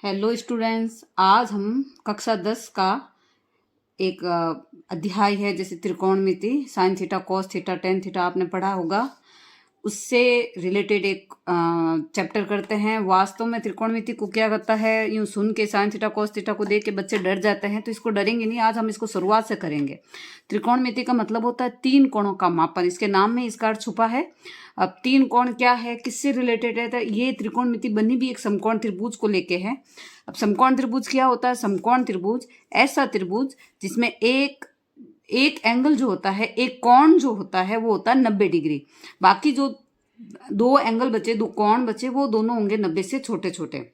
Hello students, आज हम कक्षा 10 का एक अध्याय है जैसे त्रिकोणमिति, sine theta, cos theta, tan theta आपने पढ़ा होगा। उससे रिलेटेड एक चैप्टर करते हैं। वास्तव में त्रिकोणमिति को क्या करता है, यूं सुन के साइन थीटा कॉस थीटा को देख के बच्चे डर जाते हैं, तो इसको डरेंगे नहीं। आज हम इसको शुरुआत से करेंगे। त्रिकोणमिति का मतलब होता है तीन कोणों का मापन। इसके नाम में इसका अर्थ छुपा है। अब तीन कोण क्या है, किससे रिलेटेड है, तो ये त्रिकोणमिति बनी भी एक समकोण त्रिभुज को लेके है। अब समकोण त्रिभुज क्या होता है? समकोण त्रिभुज ऐसा त्रिभुज जिसमें एक एंगल जो होता है, एक कोण जो होता है वो होता है 90 डिग्री। बाकी जो दो एंगल बचे, दो कोण बचे, वो दोनों होंगे 90 से छोटे छोटे।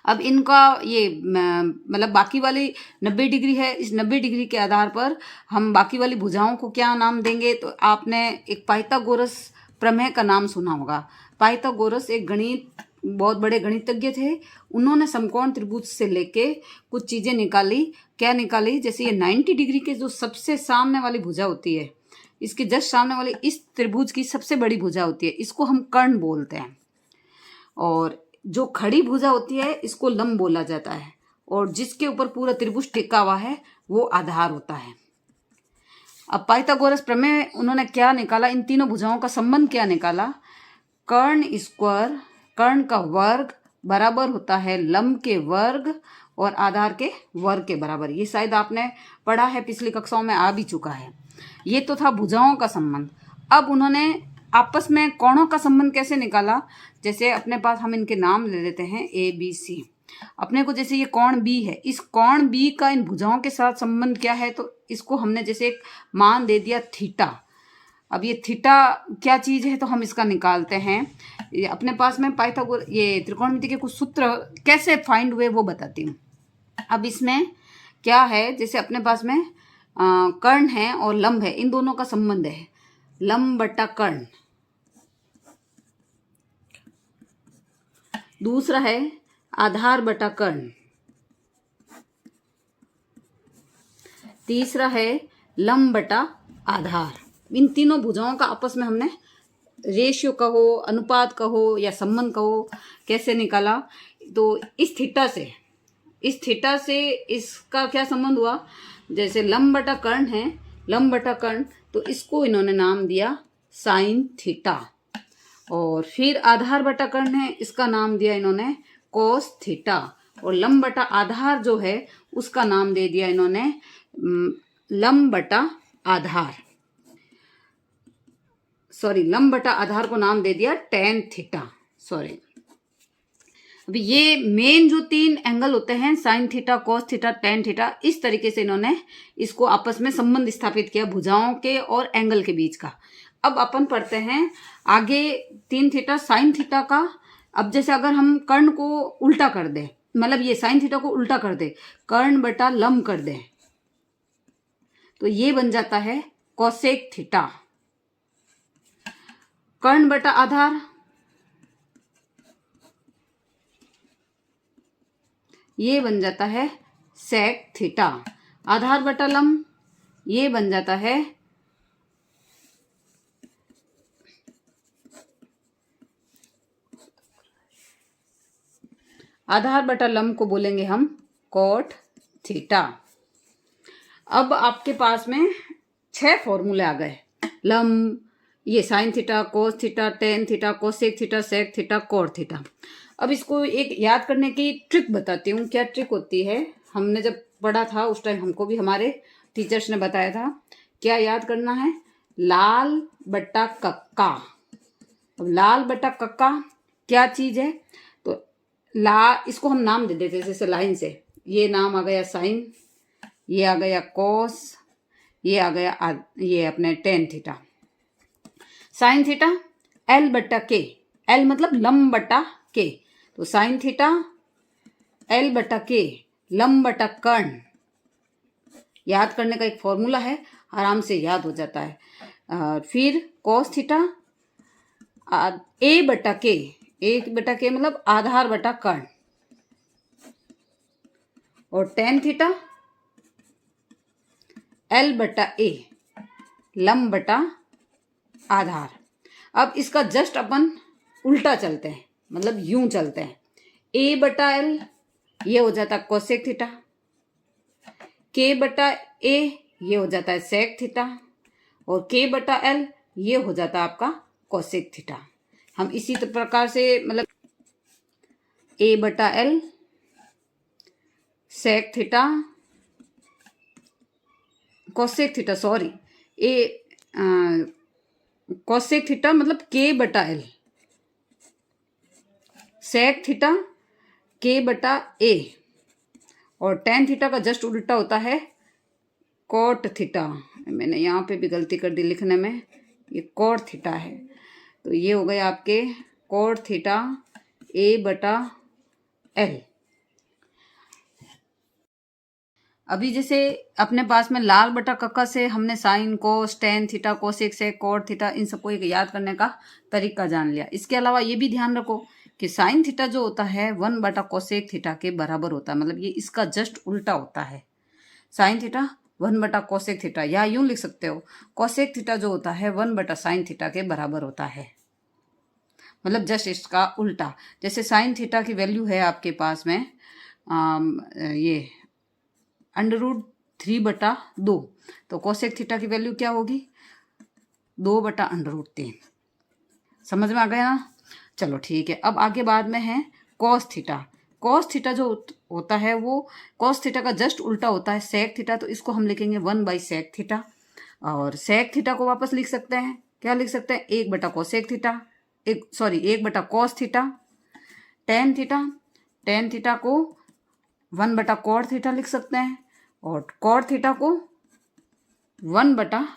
अब इनका ये मतलब बाकी वाली 90 डिग्री है। इस 90 डिग्री के आधार पर हम बाकी वाली भुजाओं को क्या नाम देंगे? तो आपने एक पाइथागोरस प्रमेय का नाम सुना होगा। पाइथागोरस एक बहुत बड़े गणितज्ञ थे। उन्होंने समकोण त्रिभुज से लेके कुछ चीजें निकाली। क्या निकाली? जैसे ये 90 डिग्री के जो सबसे सामने वाली भुजा होती है, इसके जस्ट सामने वाली इस त्रिभुज की सबसे बड़ी भुजा होती है, इसको हम कर्ण बोलते हैं। और जो खड़ी भुजा होती है इसको लंब बोला जाता है। और जिसके ऊपर पूरा त्रिभुज टिका हुआ है वो आधार होता है। अब पाइथागोरस प्रमेय उन्होंने क्या निकाला? इन तीनों भुजाओं का संबंध क्या निकाला? कर्ण स्क्वायर, कर्ण का वर्ग बराबर होता है लंब के वर्ग और आधार के वर्ग के बराबर। ये शायद आपने पढ़ा है, पिछली कक्षाओं में आ भी चुका है। ये तो था भुजाओं का संबंध। अब उन्होंने आपस में कोणों का संबंध कैसे निकाला? जैसे अपने पास हम इनके नाम ले लेते हैं ए बी सी। अपने को जैसे ये कोण बी है, इस कोण बी का इन भुजाओं के साथ संबंध क्या है? तो इसको हमने जैसे एक मान दे दिया थीटा। अब ये थीटा क्या चीज है तो हम इसका निकालते हैं। ये अपने पास में पाइथागोरस ये त्रिकोणमिति के कुछ सूत्र कैसे फाइंड हुए वो बताती हूँ। अब इसमें क्या है, जैसे अपने पास में कर्ण है और लंब है, इन दोनों का संबंध है लंब बटा कर्ण। दूसरा है आधार बटा कर्ण। तीसरा है लंब बटा आधार। इन तीनों भुजाओं का आपस में हमने रेशियो कहो, अनुपात कहो या संबंध कहो, कैसे निकाला? तो इस थीटा से इसका क्या संबंध हुआ? जैसे लंब बटा कर्ण है, लंब बटा कर्ण, तो इसको इन्होंने नाम दिया साइन थीटा। और फिर आधार बटा कर्ण है, इसका नाम दिया इन्होंने कोस थीटा। और लंब बटा आधार जो है उसका नाम दे दिया इन्होंने लंब बटा आधार। लंब बटा आधार को नाम दे दिया टेन थीटा। अभी ये मेन जो तीन एंगल होते हैं, sign theta, cos theta, tan theta, इस तरीके से इन्होंने इसको आपस में संबंध स्थापित किया भुजाओं के और एंगल के बीच का। अब अपन पढ़ते हैं आगे तीन थीटा साइन थीटा का। अब जैसे अगर हम कर्ण को उल्टा कर दे, मतलब ये साइन थीटा को उल्टा कर दे, कर्ण बटा लंब कर दे, तो ये बन जाता है कोसेक थीटा। कर्ण बटा आधार, ये बन जाता है सेक थीटा। आधार बटा लंब, ये बन जाता है आधार बटा लंब को बोलेंगे हम कोट थीटा। अब आपके पास में 6 फॉर्मूले आ गए। लंब, ये sine theta, cos theta, tan theta, cosec theta, sec theta, cot theta. अब इसको एक याद करने की ट्रिक बताती हूँ। क्या ट्रिक होती है? हमने जब पढ़ा था उस टाइम हमको भी हमारे टीचर्स ने बताया था। क्या याद करना है? लाल बट्टा कक्का। अब लाल बट्टा कक्का क्या चीज है? तो इसको हम नाम दे देते जैसे लाइन से। ये नाम आ गया साइन, ये आ गया कोस, ये आ गया ये अपने tan theta. Sine theta L बट्टा के, एल मतलब लंब बट्टा के, तो साइन थीटा एल बटा के लंब बटा कर्ण। याद करने का एक फॉर्मूला है, आराम से याद हो जाता है। फिर कोस थीटा ए बटा के मतलब आधार बटा कर्ण। और टेन थीटा एल बटा ए लंब बटा आधार। अब इसका जस्ट अपन उल्टा चलते हैं, मतलब यूं चलते हैं। ए बटा एल ये हो जाता है कोसेक थीटा, के बटा ए ये हो जाता है सेक थीटा, और के बटा एल ये हो जाता है आपका कोसेक थीटा। हम इसी प्रकार से मतलब ए बटा L sec theta cosec theta, sorry A cosec theta मतलब के बटा एल, सेक थीटा के बटा ए, और टेन थीटा का जस्ट उल्टा होता है कोट थीटा। मैंने यहाँ पे भी गलती कर दी लिखने में, ये कोट थीटा है, तो ये हो गए आपके कोट थीटा ए बटा एल। अभी जैसे अपने पास में लाल बटा कक्का से हमने sin cos tan theta cosec sec cot theta इन सबको एक याद करने का तरीका जान लिया। इसके अलावा ये भी ध्यान रखो कि साइन थीटा जो होता है 1 बटा कोसेक थीटा के बराबर होता है, मतलब ये इसका जस्ट उल्टा होता है। साइन थीटा 1 बटा कोसेक थीटा, या यूं लिख सकते हो कोसेक थीटा जो होता है 1 बटा साइन थीटा के बराबर होता है, मतलब जस्ट इसका उल्टा। जैसे साइन थीटा की वैल्यू है आपके पास में ये √3 बटा 2, तो कोसेक थीटा की वैल्यू क्या होगी 2 बटा √3। समझ में आ गया ना? चलो ठीक है। अब आगे बाद में है कॉस थीटा। कॉस थीटा जो होता है वो कॉस थीटा का जस्ट उल्टा होता है सेक थीटा, तो इसको हम लिखेंगे 1/सेक थीटा, और सेक थीटा को वापस लिख सकते हैं, क्या लिख सकते हैं 1 बटा कोसेक थीटा, 1 बटा कॉस थीटा। टेन थीटा को 1 बटा कॉट थीटा लिख सकते हैं, और कॉट थीटा को 1 बटा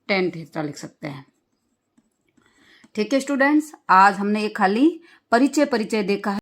टेन थीटा लिख सकते हैं। ठीक है स्टूडेंट्स, आज हमने एक खाली परिचय देखा है।